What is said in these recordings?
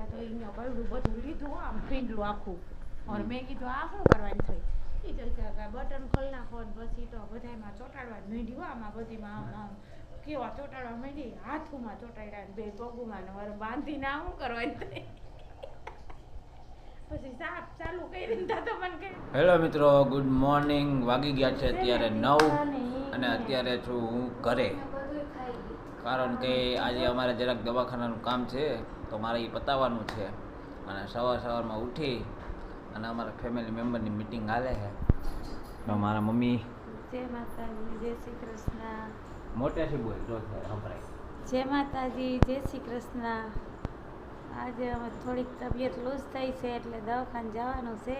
તો અહીંયા કયું બધું લીધું આમ પીંડલું આખું और મેં કીધું આ શું કરવાની થઈ એ તો બટન ખોલી નાખો પછી તો બધામાં ચોટાડવા જ માંડ્યું આમાં બધીમાં આમ આમ કેવા ચોટાડવા માંડી હાથમાં ચોટાડ્યા બે પગુમાં ને મારે બાંધીને આ શું કરવાની થઈ પછી સાપ ચાલુ કરીને તો મને કે હેલો મિત્રો, ગુડ મોર્નિંગ. વાગી ગયા છે અત્યારે 9 અને અત્યારે છું હું ઘરે, કારણ કે આજે અમારે જરાક દવાખાનાનું કામ છે તો મારે એ પતાવવાનું છે. અને સવારમાં ઉઠી અને અમારા ફેમિલી મેમ્બરની મિટિંગ હાલે છે. તો મારા મમ્મી જય માતાજી, જય શ્રી કૃષ્ણ. મોટેથી બોલ જો સંભળાય. જય માતાજી, જય શ્રી કૃષ્ણ. આજે અમે થોડીક તબિયત લૂઝ થઈ છે એટલે દવાખાને જવાનું છે.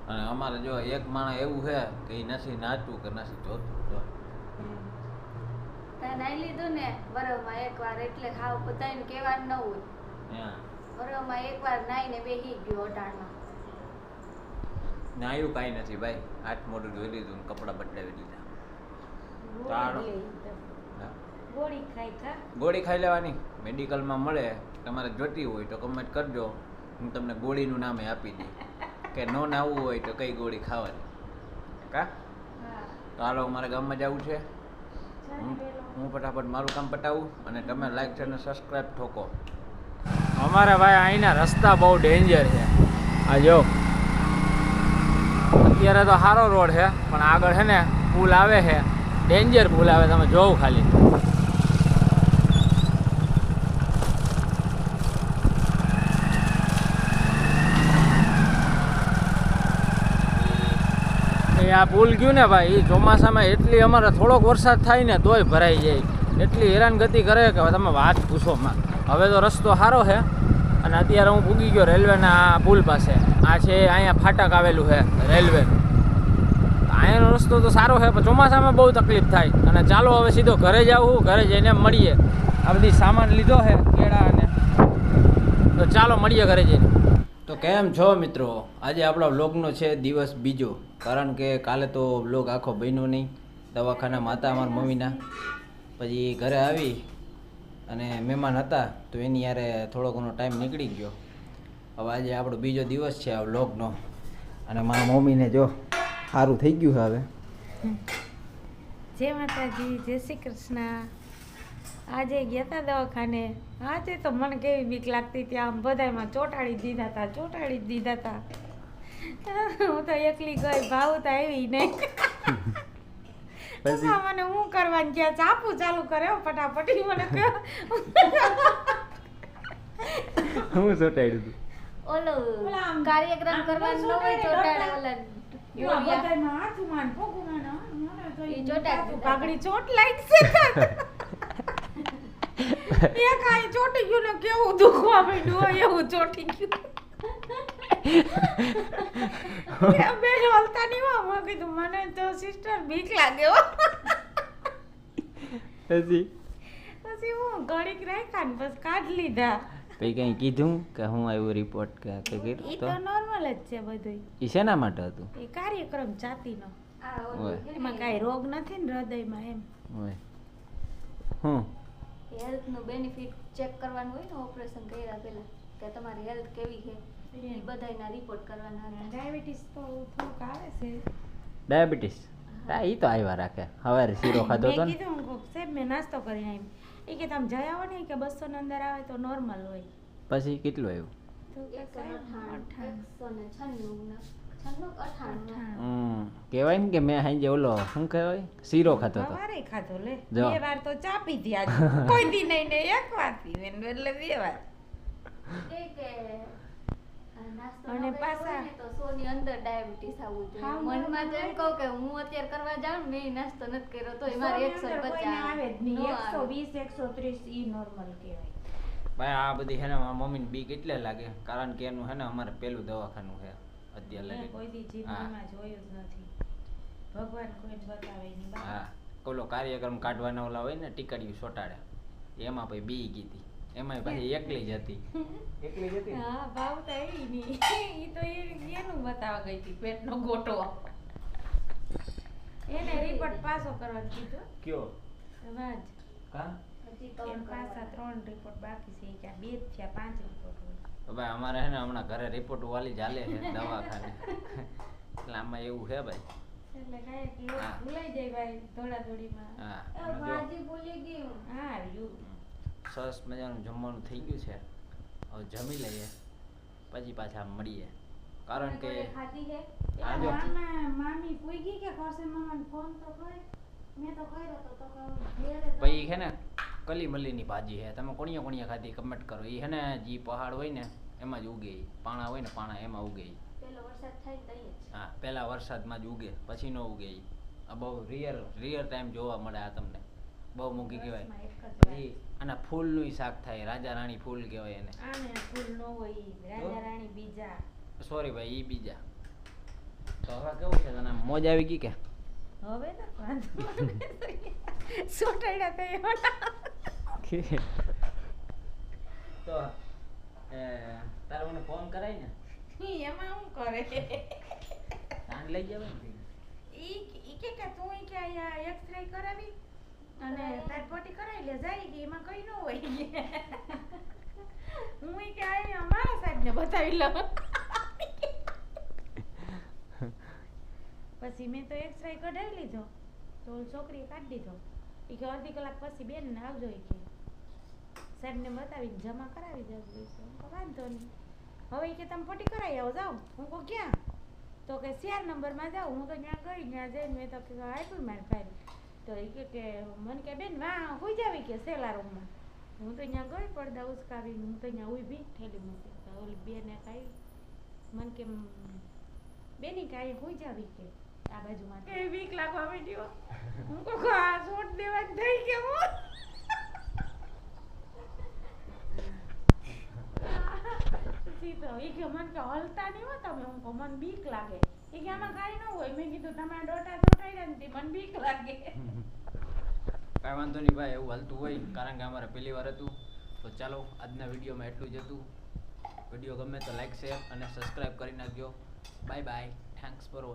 અને અમારે જો એક માણસ એવું છે કે એ નથી નાચતું કે નથી જોતું. જો નાઈ લીધું ને બરફમાં એકવાર, એટલે ખાવ બધાને કહેવાનું ન હોય. બરફમાં એકવાર નાઈને બેસી ગયો અટાણમાં. નાયું કાંઈ નથી ભાઈ, હાથ મોઢું ધોઈ લીધું ને કપડાં બદલાવી દીધા. ગોળી ખાઈ લેવાની, મેડિકલમાં મળે. તમારે જોતી હોય તો કમેન્ટ કરજો, હું તમને ગોળીનું નામે આપી દઈ કે ન નાવું હોય તો કઈ ગોળી ખાવાની. કા તો હાલો, અમારે ગામમાં જવું છે. હું ફટાફટ મારું કામ પટાવું અને તમે લાઈક અને સબસ્ક્રાઇબ ઠોકો. અમારે ભાઈ અહીંના રસ્તા બહુ ડેન્જર છે. આ જો અત્યારે તો સારો રોડ છે, પણ આગળ છે ને પુલ આવે છે, ડેન્જર પુલ આવે, તમે જોવો ખાલી. આ પુલ ગયું ને ભાઈ, એ ચોમાસામાં એટલી અમારે થોડોક વરસાદ થાય ને તોય ભરાઈ જાય, એટલી હેરાનગતિ કરે કે તમે વાત પૂછો માં. હવે તો રસ્તો સારો છે અને અત્યારે હું પૂગી ગયો રેલવેના પુલ પાસે. આ છે અહીંયા ફાટક આવેલું છે રેલવે. અહીંયાનો રસ્તો તો સારો છે, પણ ચોમાસામાં બહુ તકલીફ થાય. અને ચાલો હવે સીધો ઘરે જાઉં, ઘરે જઈને મળીએ. આ બધી સામાન લીધો છે કેળા અને, તો ચાલો મળીએ ઘરે જઈને. તો કેમ છો મિત્રો? આજે આપણા વ્લોગનો છે દિવસ બીજો, કારણ કે કાલે તો વ્લોગ આખો બન્યો નહીં. દવાખાનામાં હતા અમારા મમ્મીના, પછી ઘરે આવી અને મહેમાન હતા તો એની યારે થોડો ઘણો ટાઈમ નીકળી ગયો. હવે આજે આપણો બીજો દિવસ છે આ વ્લોગનો. અને મારા મમ્મીને જો સારું થઈ ગયું છે હવે. જય માતાજી, જય શ્રી કૃષ્ણ. આજે ગયા હતા દવાખાને. આજે તો મને કેવી બીક લાગતી હતી, આમ બધામાં ચોટાડી દીધા હતા. હું તો એકલી ગઈ, ભાવ તો આવી નહીં. મને હું કરવાની ગયા, ચાપુ ચાલુ કરે ફટાફટ. મને હું ચોટાડ્યું ઓલો કાર્યક્રમ કરવાનો ન હોય ચોટાડે ઓલા હાથમાં પગમાં એ ચોટાડતું પાઘડી ચોટ લાગશે. એક આઈ ચોટી ગયું ને કેવું દુખવા માંડ્યું એવું ચોટી ગયું. બે હલતા નહીં હો. મેં કીધું મને તો સિસ્ટર બીક લાગે હો. પછી હું ઘડીક રાખ્યા ને બસ કાઢી લીધા. પછી કઈ કીધું કે હું આવ્યું રિપોર્ટ કે એ તો નોર્મલ જ છે બધું. એ શેના માટે હતું? એ કાર્યક્રમ જાતિનો. એમાં કાંઈ રોગ નથી ને હૃદયમાં એમ. હેલ્થ નું બેનિફિટ ચેક કરવાનું હોય ને ઓપરેશન કર્યા પહેલા, કે તમારી હેલ્થ કેવી છે એ બધાયના રિપોર્ટ કરવાના. ડાયાબિટીસ તો થોડુંક આવે છે. ડાયાબિટીસ એ તો આવ્યા રાખે. હવે શીરો ખાધો તો મેં કીધું સાહેબ મેં નાસ્તો કરીને આવી. એ કે તમે જઈ આવો ને કે 200 ની અંદર આવે તો નોર્મલ હોય. પછી કેટલું આવ્યું? તો 198 કહેવાય ને કે મેં સાંજે ઓલો શું કહેવાય શીરો ખાતો હતો. સવારે ખાધો લે. જો. 2 વાર તો ચા પીધી આજે. કોઈ દી નહીં ને એક વાર પીવે ને એટલે 2 વાર. અને પાછા તો 100 ની અંદર ડાયાબિટીસ આવવું જોઈએ. મનમાં તો એમ કહું કે હું અત્યારે કરવા જાઉં મેં નાસ્તો નથી કર્યો તો મારે 150 આવે જ નહીં. 120 130 ઈ નોર્મલ કહેવાય. ભાઈ આ બધી છે ને મારા મમ્મીને બીક એટલે લાગે, કારણ કે એનું છે ને અમારે પેલું દવાખાનું છે અત્યારે લાગે. કોઈ દી જીવનમાં જોયું જ નથી. ભગવાન કોઈ જ બતાવે નહીં. હા, ઓલો કાર્યક્રમ કાઢવાના ઓલા હોય ને ટીકડીયું ચોટાડે, એમાં પછી બી ગીતી, એમાં પછી એકલી જ હતી. હા, ભાવ તો એવી નહીં. ઈ તો એનું બતાવવા ગઈ હતી, પેટનો ગોટો. એને રિપોર્ટ પાછો કરવાનું કીધું. કયો? વાજ. કા હજી એમ ત્રણ પાછા કરવાના. 3 રિપોર્ટ બાકી છે. ઈ કે 2 જ થયા 5 રિપોર્ટ હોય. તો ભાઈ અમારે હે ને હમણાં ઘરે રિપોર્ટ વાલી ચાલે છે દવાખાને એટલે આમાં એવું છે ભાઈ. એટલે કાંઈક લોક હા. ભૂલાઈ જાય ભાઈ દોડાદોડીમાં. હા એ અને જો ભાજી ભૂલી ગયું. હા રહ્યું. સરસ મજાનું જમવાનું થઈ ગયું છે. હવે જમી લઈએ પછી પાછા મળીએ કારણ કે કોઈ ખાધી છે? હા, જો. મામી પૂગી કે કરશે મામાને ફોન તો કરે. મેં તો કર્યો તો ઘેરે તો- ભાઈ છે ને કલી મલ્લીની ભાજી છે. તમે કોણીયા કોણીયા ખાધી કમેન્ટ કરો. એ છે ને જે પહાડ હોય ને એમાં જ ઉગે ઈ. પાણા હોય ને પાણા એમાં ઉગે ઈ. પેલો વરસાદ થાય ને તઈ જ. હા પહેલા વરસાદમાં જ ઉગે પછી ન ઉગે ઈ. આ બહુ રિયર ટાઈમ જોવા મળે આ તમને. બહુ મૂકી કહેવાય. વર્ષમાં એક જ વાર. પછી આના ફૂલનું શાક થાય. રાજા રાણી ફૂલ કહેવાય એને. આને ફૂલ નો હોય ઈ. રાજા રાણી બીજા. સોરી ભાઈ ઈ બીજા. તો હવે કેવું છે તને મોજ આવી ગઈ કે હવે ને વાંધો સોટાડ્યા તો એવા તો તારે મને ફોન કરાય ને એમાં શું કરે તાંડ લઈ જવાય ને ઈ કે તું ઈ કે અહીંયા એક્સરે કરાવી અને તાર પોટી કરાવી લે જાય કે એમાં કઈ ન હોય હું ઈ કે અહીંયા મારા સાહેબને બતાવી લઉં પછી મેં તો એક્સરે કઢાવી લીધો તો ઓલી છોકરીએ કાઢી દીધો ઈ કે અડધી કલાક પછી બેન ને આવજો ઈ કે સાહેબને બતાવીને જમા કરાવી દેવું હું કહું વાંધો નહીં હવે ઈ કે તમે પોટી કરાવી આવો જાઓ હું કહું ક્યાં તો કે 4 નંબરમાં જાઉં હું તો ત્યાં ગઈ ત્યાં જઈને મેં તો કે આપ્યું મારી ફાઇલ તો એ કે મને કે બેન વાહ હોઈ જાવી કે સેલા રૂમમાં હું તો ત્યાં ગઈ પડદા ઉચકાવીને હું તો ત્યાં ઊભી ઠેલી મૂકી તો ઓલી બેને કાંઈ મને કે બેની કાંઈ હોઈ જાવી કે આ બાજુમાં એ બીક લાગવા માંડ્યો હું કહું આ શોટ દેવા જ થઈ કે હું સીધો એ કે મને કે હલતા નહીં હો તમે હું કહું મને બીક લાગે એ કે આમાં કાંઈ ન હોય મેં કીધું તમારા ડોટા ચોટાડ્યા નથી મને બીક લાગે કાંઈ વાંધો નહીં ભાઈ એવું હાલતું હોય કારણ કે અમારે પહેલી વાર હતું તો ચાલો આજના વિડીયોમાં એટલું જ હતું વિડીયો ગમે તો લાઈક શેર અને સબસ્ક્રાઈબ કરી નાખજો bye bye thanks for watching